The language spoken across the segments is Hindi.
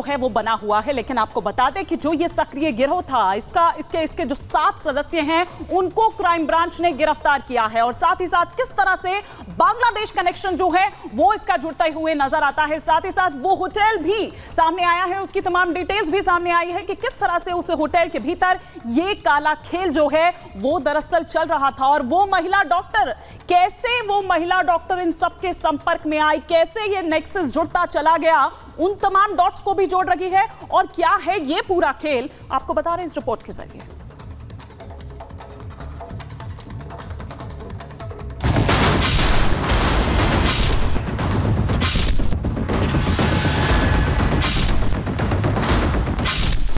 है वो बना हुआ है। लेकिन आपको बता दें कि जो ये सक्रिय गिरोह था, इसके जो 7 सदस्य हैं उनको क्राइम ब्रांच ने गिरफ्तार किया है। और साथ ही साथ किस तरह से बांग्लादेश कनेक्शन जो है वो इसका जुड़ते हुए नजर आता है। साथ ही साथ वो होटल भी सामने आया है, उसकी तमाम डिटेल्स भी सामने आई है कि किस तरह से उस होटल के भीतर ये काला खेल जो है वो दरअसल चल रहा था। और वो महिला डॉक्टर, कैसे वो महिला डॉक्टर इन सबके संपर्क में आई, कैसे ये नेक्सस जुड़ता चला गया, उन तमाम डॉट्स को भी जोड़ रही है। और क्या है ये पूरा खेल, आपको बता रहे हैं इस रिपोर्ट के जरिए।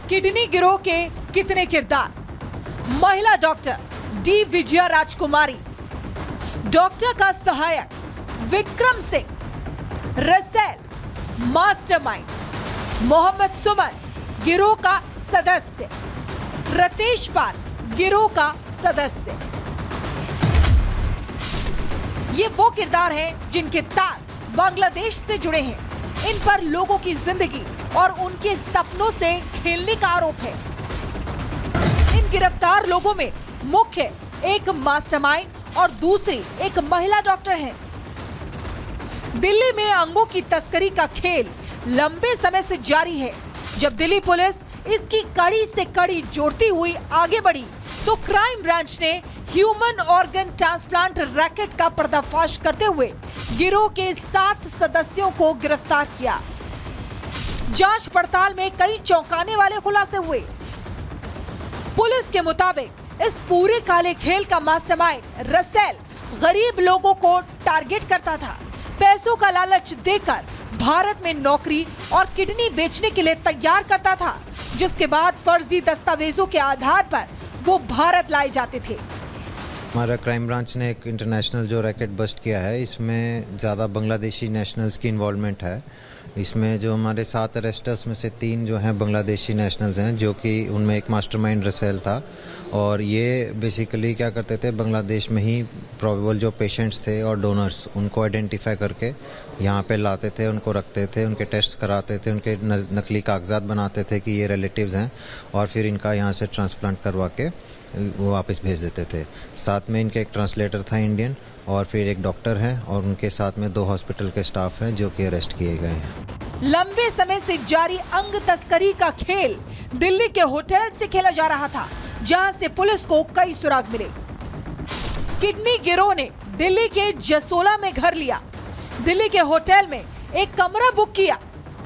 किडनी गिरोह के कितने किरदार। महिला डॉक्टर डी विजया राजकुमारी, डॉक्टर का सहायक विक्रम सिंह, रसेल मास्टरमाइंड, मोहम्मद सुमन गिरोह का सदस्य, रतेश पाल गिरोह का सदस्य। ये वो किरदार हैं जिनके तार बांग्लादेश से जुड़े हैं। इन पर लोगों की जिंदगी और उनके सपनों से खेलने का आरोप है। इन गिरफ्तार लोगों में मुख्य एक मास्टरमाइंड और दूसरी एक महिला डॉक्टर है। दिल्ली में अंगों की तस्करी का खेल लंबे समय से जारी है। जब दिल्ली पुलिस इसकी कड़ी से कड़ी जोड़ती हुई आगे बढ़ी तो क्राइम ब्रांच ने ह्यूमन ऑर्गन ट्रांसप्लांट रैकेट का पर्दाफाश करते हुए गिरोह के 7 सदस्यों को गिरफ्तार किया। जांच पड़ताल में कई चौंकाने वाले खुलासे हुए। पुलिस के मुताबिक इस पूरे काले खेल का मास्टरमाइंड रसेल गरीब लोगों को टारगेट करता था। पैसों का लालच देकर भारत में नौकरी और किडनी बेचने के लिए तैयार करता था, जिसके बाद फर्जी दस्तावेजों के आधार पर वो भारत लाए जाते थे। हमारा क्राइम ब्रांच ने एक इंटरनेशनल जो रैकेट बस्ट किया है, इसमें ज़्यादा बांग्लादेशी नेशनल्स की इन्वॉल्वमेंट है। इसमें जो हमारे 7 अरेस्टर्स में से 3 जो हैं बांग्लादेशी नेशनल्स हैं, जो कि उनमें एक मास्टरमाइंड रसेल था। और ये बेसिकली क्या करते थे, बांग्लादेश में ही प्रोबेबल जो पेशेंट्स थे और डोनर्स, उनको आइडेंटिफाई करके यहाँ पे लाते थे, उनको रखते थे, उनके टेस्ट कराते थे, उनके नकली कागजात बनाते थे कि ये रिलेटिव्स हैं, और फिर इनका यहाँ से ट्रांसप्लांट करवा के वो वापस भेज देते थे। साथ में इनके एक ट्रांसलेटर था इंडियन, और फिर एक डॉक्टर है, और उनके साथ में 2 हॉस्पिटल के स्टाफ हैं जो कि अरेस्ट किए गए हैं। लंबे समय से जारी अंग तस्करी का खेल दिल्ली के होटल से खेला जा रहा था, जहां से पुलिस को कई सुराग मिले। किडनी गिरोह ने दिल्ली के जसोला में घर लिया, दिल्ली के होटल में एक कमरा बुक किया।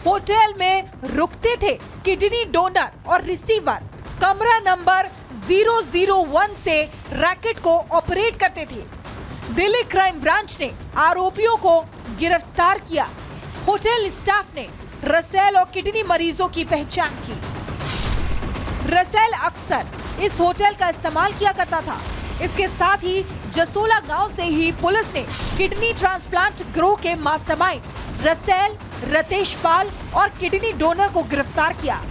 होटल में रुकते थे किडनी डोनर और रिसीवर। कमरा नंबर 001 से रैकेट को ऑपरेट करते थे। दिल्ली क्राइम ब्रांच ने आरोपियों को गिरफ्तार किया। होटल स्टाफ ने रसेल और किडनी मरीजों की पहचान की। रसेल अक्सर इस होटल का इस्तेमाल किया करता था। इसके साथ ही जसोला गांव से ही पुलिस ने किडनी ट्रांसप्लांट गिरोह के मास्टरमाइंड रसेल, रतेश पाल और किडनी डोनर को गिरफ्तार किया।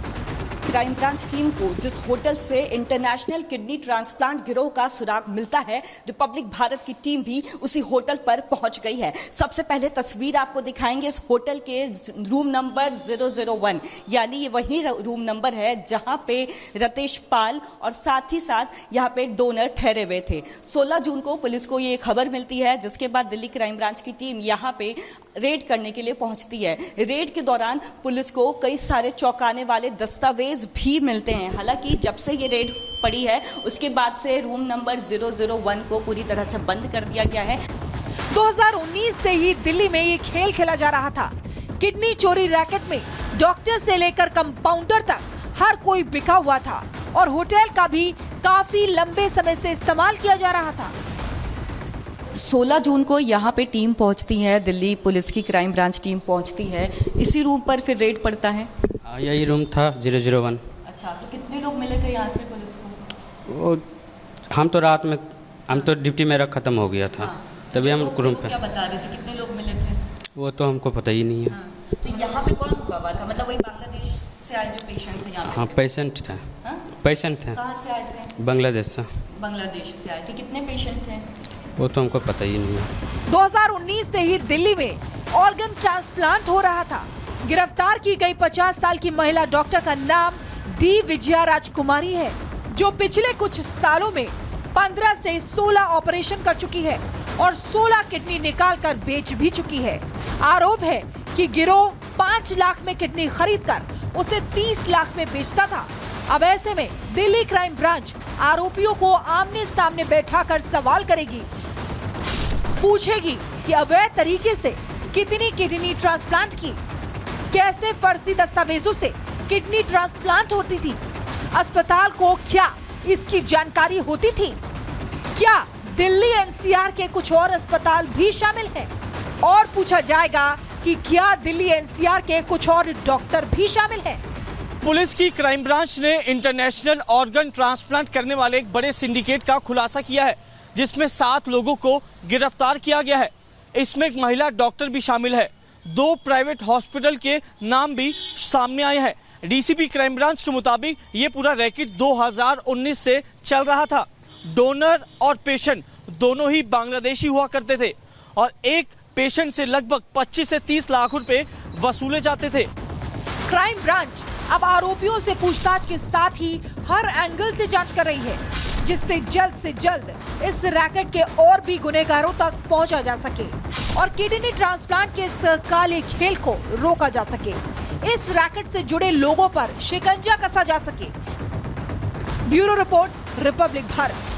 क्राइम ब्रांच टीम को जिस होटल से इंटरनेशनल किडनी ट्रांसप्लांट गिरोह का सुराग मिलता है, रिपब्लिक भारत की टीम भी उसी होटल पर पहुंच गई है। सबसे पहले तस्वीर आपको दिखाएंगे इस होटल के रूम नंबर 001, यानी ये वही रूम नंबर है जहां पे रतेश पाल और साथ ही साथ यहां पे डोनर ठहरे हुए थे। 16 जून को पुलिस को ये खबर मिलती है, जिसके बाद दिल्ली क्राइम ब्रांच की टीम यहां पे रेड करने के लिए पहुंचती है। रेड के दौरान पुलिस को कई सारे चौंकाने वाले दस्तावेज भी मिलते हैं। हालांकि जब से ये रेड पड़ी है उसके बाद से रूम नंबर 001 को पूरी तरह से बंद कर दिया गया है। 2019 से ही दिल्ली में ये खेल खेला जा रहा था। किडनी चोरी रैकेट में डॉक्टर से लेकर कंपाउंडर तक हर कोई बिका हुआ था और होटल का भी काफी लंबे समय से इस्तेमाल किया जा रहा था। 16 जून को यहाँ पे टीम पहुँचती है, दिल्ली पुलिस की क्राइम ब्रांच टीम पहुँचती है। इसी रूम पर फिर रेड पड़ता है। यही रूम था 001। अच्छा, तो कितने लोग मिले थे यहाँ से पुलिस को? वो हम तो रात में, हम तो ड्यूटी मेरा ख़त्म हो गया था। हाँ। तभी हम रूम पे। क्या बता रहे थे, कितने लोग मिले थे? वो तो हमको पता ही नहीं है। हाँ। तो यहाँ पे कौन रुका हुआ था? मतलब वही बांग्लादेश से आए जो पेशेंट थे यहाँ पे? हाँ, पेशेंट थे। हाँ? पेशेंट थे। कहाँ से आए थे? बांग्लादेश से। बांग्लादेश से आए थे। कितने पेशेंट थे? वो तो हमको पता ही नहीं है। 2019 से ही दिल्ली में ऑर्गन ट्रांसप्लांट हो रहा था। गिरफ्तार की गई 50 साल की महिला डॉक्टर का नाम डी विजया राजकुमारी है, जो पिछले कुछ सालों में 15 से 16 ऑपरेशन कर चुकी है और 16 किडनी निकालकर बेच भी चुकी है। आरोप है कि गिरोह 5 लाख में किडनी खरीदकर उसे 30 लाख में बेचता था। अब ऐसे में दिल्ली क्राइम ब्रांच आरोपियों को आमने सामने बैठाकर सवाल करेगी, पूछेगी कि अवैध तरीके से कितनी किडनी ट्रांसप्लांट की, कैसे फर्जी दस्तावेजों से किडनी ट्रांसप्लांट होती थी, अस्पताल को क्या इसकी जानकारी होती थी, क्या दिल्ली एनसीआर के कुछ और अस्पताल भी शामिल हैं, और पूछा जाएगा कि क्या दिल्ली एनसीआर के कुछ और डॉक्टर भी शामिल हैं। पुलिस की क्राइम ब्रांच ने इंटरनेशनल ऑर्गन ट्रांसप्लांट करने वाले एक बड़े सिंडिकेट का खुलासा किया है, जिसमें 7 लोगों को गिरफ्तार किया गया है। इसमें एक महिला डॉक्टर भी शामिल है। 2 प्राइवेट हॉस्पिटल के नाम भी सामने आए हैं। डीसीपी क्राइम ब्रांच के मुताबिक ये पूरा रैकेट 2019 से चल रहा था। डोनर और पेशेंट दोनों ही बांग्लादेशी हुआ करते थे और एक पेशेंट से लगभग 25 से 30 लाख रुपए वसूले जाते थे। क्राइम ब्रांच अब आरोपियों से पूछताछ के साथ ही हर एंगल से जांच कर रही है, जिससे जल्द से जल्द इस रैकेट के और भी गुनहगारों तक पहुंचा जा सके और किडनी ट्रांसप्लांट के इस काले खेल को रोका जा सके, इस रैकेट से जुड़े लोगों पर शिकंजा कसा जा सके। Bureau report, Republic Bharat.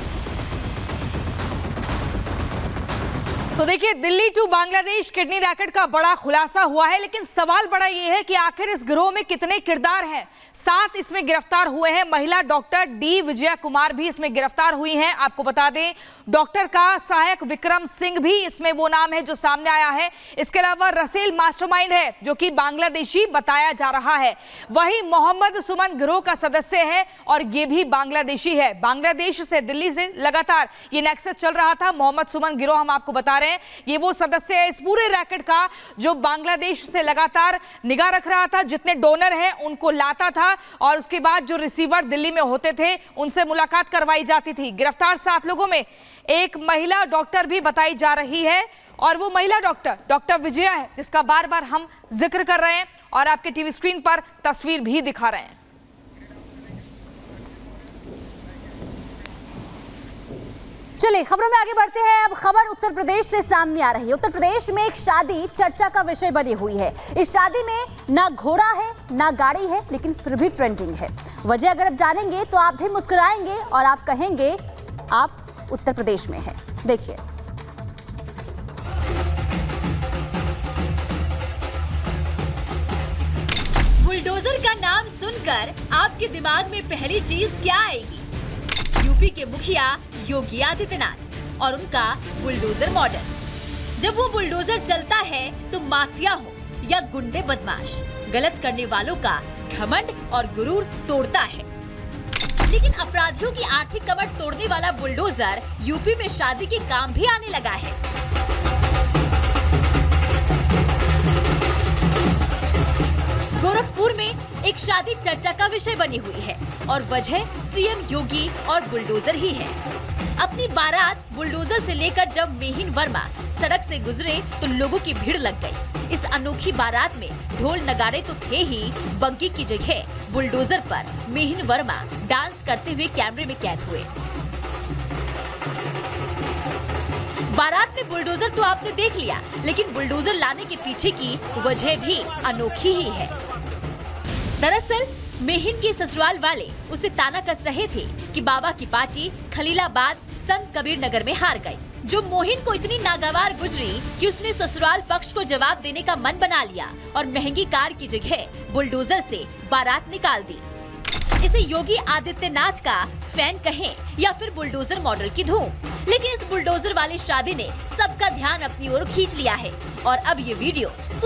तो देखिए, Delhi to Bangladesh kidney racket का बड़ा खुलासा हुआ है, लेकिन सवाल बड़ा ये है कि आखिर इस गिरोह में कितने किरदार हैं। 7 इसमें गिरफ्तार हुए हैं। महिला डॉक्टर डी विजया कुमार भी इसमें गिरफ्तार हुई हैं। आपको बता दें, डॉक्टर का सहायक विक्रम सिंह भी इसमें वो नाम है जो सामने आया है। इसके अलावा रसेल मास्टरमाइंड है, जो कि बांग्लादेशी बताया जा रहा है। वही मोहम्मद सुमन गिरोह का सदस्य है और ये भी बांग्लादेशी है। बांग्लादेश से दिल्ली से लगातार ये नेक्सस चल रहा था। मोहम्मद सुमन गिरोह, हम आपको बता रहे हैं, ये वो सदस्य है इस पूरे रैकेट का जो बांग्लादेश से लगातार निगाह रख रहा था। जितने डोनर हैं उनको लाता था और उसके बाद जो रिसीवर दिल्ली में होते थे उनसे मुलाकात करवाई जाती थी। गिरफ्तार 7 लोगों में एक महिला डॉक्टर भी बताई जा रही है और वो महिला डॉक्टर विजया है, जिसका बार बार हम जिक्र कर रहे हैं और आपके टीवी स्क्रीन पर तस्वीर भी दिखा रहे हैं। चलिए खबरों में आगे बढ़ते हैं। अब खबर उत्तर प्रदेश से सामने आ रही है। उत्तर प्रदेश में एक शादी चर्चा का विषय बनी हुई है। इस शादी में ना घोड़ा है ना गाड़ी है, लेकिन फिर भी ट्रेंडिंग है। वजह अगर आप जानेंगे तो आप भी मुस्कुराएंगे और आप कहेंगे आप उत्तर प्रदेश में हैं। देखिए। बुलडोजर का नाम सुनकर आपके दिमाग में पहली चीज क्या आएगी? यूपी के मुखिया योगी आदित्यनाथ और उनका बुलडोजर मॉडल। जब वो बुलडोजर चलता है तो माफिया हो या गुंडे बदमाश, गलत करने वालों का घमंड और गुरूर तोड़ता है। लेकिन अपराधियों की आर्थिक कमर तोड़ने वाला बुलडोजर यूपी में शादी के काम भी आने लगा है। गोरखपुर में एक शादी चर्चा का विषय बनी हुई है और वजह सीएम योगी और बुलडोजर ही है। अपनी बारात बुलडोजर से लेकर जब मेहिन वर्मा सड़क से गुजरे तो लोगों की भीड़ लग गई। इस अनोखी बारात में ढोल नगाड़े तो थे ही, बंकी की जगह बुलडोजर पर मेहिन वर्मा डांस करते हुए कैमरे में कैद हुए। बारात में बुलडोजर तो आपने देख लिया, लेकिन बुलडोजर लाने के पीछे की वजह भी अनोखी ही है। दरअसल मेहिन के ससुराल वाले उसे ताना कस रहे थे कि बाबा की पार्टी खलीलाबाद संत कबीर नगर में हार गई, जो मोहिन को इतनी नागवार गुजरी कि उसने ससुराल पक्ष को जवाब देने का मन बना लिया और महंगी कार की जगह बुलडोजर से बारात निकाल दी। इसे योगी आदित्यनाथ का फैन कहें या फिर बुलडोजर मॉडल की धूम, लेकिन इस बुलडोजर वाली शादी ने सबका ध्यान अपनी ओर खींच लिया है और अब ये वीडियो